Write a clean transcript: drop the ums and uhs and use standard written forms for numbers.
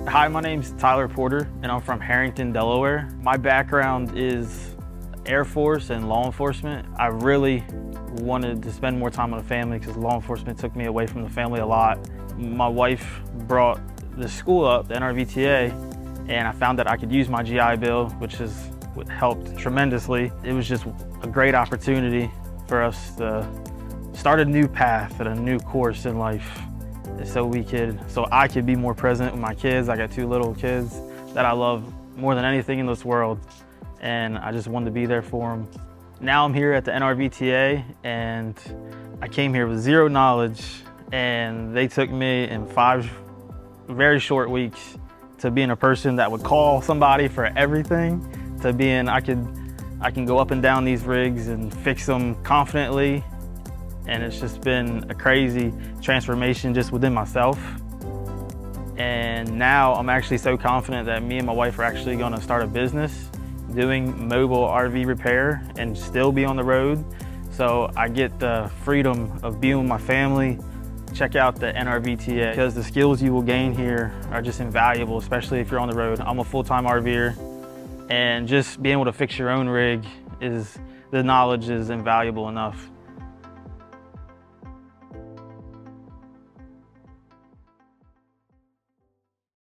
Hi, my name's Tyler Porter, and I'm from Harrington, Delaware. My background is Air Force and law enforcement. I really wanted to spend more time with the family because law enforcement took me away from the family a lot. My wife brought the school up, the NRVTA, and I found that I could use my GI Bill, which has helped tremendously. It was just a great opportunity for us to start a new path and a new course in life, so I could be more present with my kids. I got two little kids that I love more than anything in this world, and I just wanted to be there for them. Now I'm here at the NRVTA, and I came here with zero knowledge, and they took me in 5 very short weeks to being a person that would call somebody for everything, to being I can go up and down these rigs and fix them confidently. And it's just been a crazy transformation just within myself. And now I'm actually so confident that me and my wife are actually going to start a business doing mobile RV repair and still be on the road. So I get the freedom of being with my family. Check out the NRVTA because the skills you will gain here are just invaluable, especially if you're on the road. I'm a full-time RVer, and just being able to fix your own rig the knowledge is invaluable enough.